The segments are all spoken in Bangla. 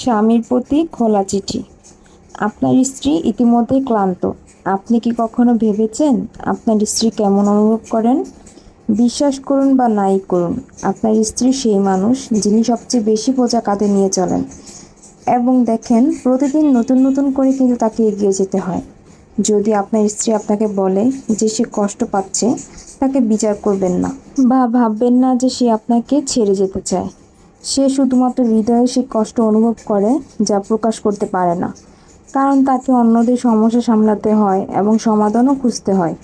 স্বামীর প্রতি খোলা চিঠি। আপনার স্ত্রী ইতিমধ্যেই ক্লান্ত। আপনি কি কখনো ভেবেছেন আপনার স্ত্রী কেমন অনুভব করেন? বিশ্বাস করুন বা নাই করুন, আপনার স্ত্রী সেই মানুষ যিনি সবচেয়ে বেশি বোঝা কাঁধে নিয়ে চলেন। এবং দেখেন, প্রতিদিন নতুন নতুন করে কিন্তু তাকে এগিয়ে যেতে হয়। যদি আপনার স্ত্রী আপনাকে বলে যে সে কষ্ট পাচ্ছে, তাকে বিচার করবেন না বা ভাববেন না যে সে আপনাকে ছেড়ে যেতে চায়। সে শুধুমাত্র হৃদয়ে সে কষ্ট অনুভব করে, যা প্রকাশ করতে পারে না। কারণ তাকে অন্যদের সমস্যা সামলাতে হয় এবং সমাধানও খুঁজতে হয়,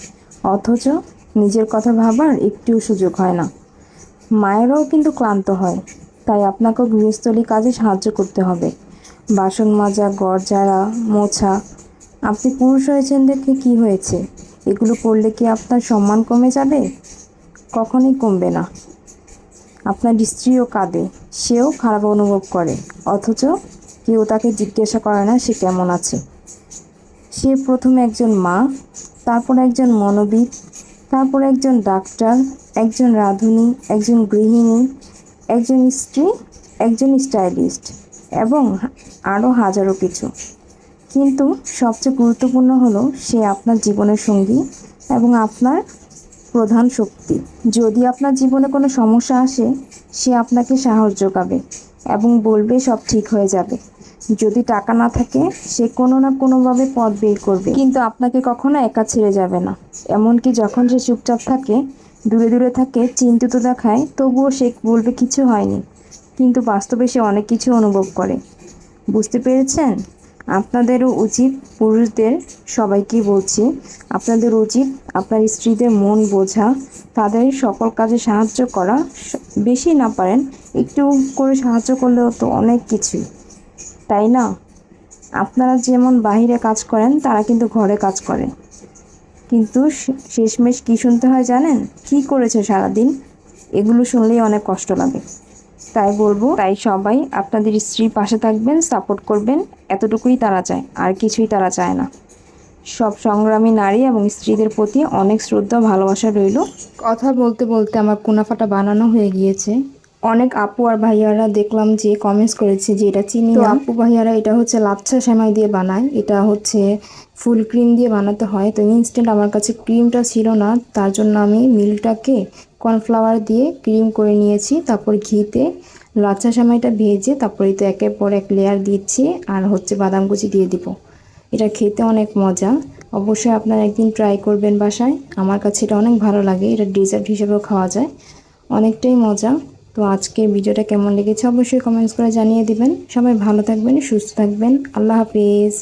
অথচ নিজের কথা ভাবার একটুও সুযোগ হয় না। মায়েরাও কিন্তু ক্লান্ত হয়, তাই আপনাকেও গৃহস্থলী কাজে সাহায্য করতে হবে। বাসন মাজা, ঘর ঝাড়া, মোছা। আপনি পুরুষ হয়েছেন দেখে কি হয়েছে? এগুলো করলে কি আপনার সম্মান কমে যাবে? কখনোই কমবে না। আপনার স্ত্রীও কাঁদে, সেও খারাপ অনুভব করে, অথচ কেউ তাকে জিজ্ঞাসা করে না সে কেমন আছে। সে প্রথমে একজন মা, তারপর একজন মনোবিদ, তারপর একজন ডাক্তার, একজন রাঁধুনি, একজন গৃহিণী, একজন স্ত্রী, একজন স্টাইলিস্ট এবং আরও হাজারো কিছু। কিন্তু সবচেয়ে গুরুত্বপূর্ণ হলো সে আপনার জীবনের সঙ্গী এবং আপনার প্রধান শক্তি। যদি আপনার জীবনে কোনো সমস্যা আসে, সে আপনাকে সাহস যোগাবে এবং বলবে সব ঠিক হয়ে যাবে। যদি টাকা না থাকে, সে কোনো না কোনোভাবে পথ বের করবে, কিন্তু আপনাকে কখনো একা ছেড়ে যাবে না। এমনকি যখন সে চুপচাপ থাকে, দূরে দূরে থাকে, চিন্তিত দেখায়, তবুও সে বলবে কিছু হয়নি, কিন্তু বাস্তবে সে অনেক কিছু অনুভব করে। বুঝতে পেরেছেন? আপনাদেরও উচিত, পুরুষদের সবাইকেই বলছি, আপনাদের উচিত আপনার স্ত্রীদের মন বোঝা, তাদের সকল কাজে সাহায্য করা। বেশি না পারেন, একটু করে সাহায্য করলেও তো অনেক কিছুই, তাই না? আপনারা যেমন বাহিরে কাজ করেন, তারা কিন্তু ঘরে কাজ করে। কিন্তু শেষমেশ কী শুনতে হয় জানেন? কী করেছে সারাদিন? এগুলো শুনলেই অনেক কষ্ট লাগে। তাই বলবো, তাই সবাই আপনাদের স্ত্রীর পাশে থাকবেন, সাপোর্ট করবেন। এতটুকুই তারা চায়, আর কিছুই তারা চায় না। সব সংগ্রামী নারী এবং স্ত্রীদের প্রতি অনেক শ্রদ্ধা, ভালোবাসা রইল। কথা বলতে বলতে আমার কুনাফাটা বানানো হয়ে গিয়েছে। অনেক আপু আর ভাইয়ারা দেখলাম যে কমেন্টস করেছে যে এটা চিনি না। আপু ভাইয়ারা, এটা হচ্ছে লাচ্ছা সেমাই দিয়ে বানায়, এটা হচ্ছে ফুল ক্রিম দিয়ে বানাতে হয়। তো ইনস্ট্যান্ট আমার কাছে ক্রিমটা ছিল না, তার জন্য আমি মিল্কটাকে কর্নফ্লাওয়ার দিয়ে ক্রিম করে নিয়েছি। তারপর ঘিতে লাচ্ছা সেমাইটা ভেজে তারপরে তো একের পর এক লেয়ার দিচ্ছি, আর হচ্ছে বাদাম কুচি দিয়ে দিব। এটা খেতে অনেক মজা। অবশ্যই আপনারা একদিন ট্রাই করবেন বাসায়। আমার কাছে এটা অনেক ভালো লাগে, এটা ডেজার্ট হিসেবেও খাওয়া যায়, অনেকটাই মজা। তো আজকের ভিডিওটা কেমন লেগেছে অবশ্যই কমেন্টস করে জানিয়ে দিবেন। সবাই ভালো থাকবেন, সুস্থ থাকবেন। আল্লাহ হাফিজ।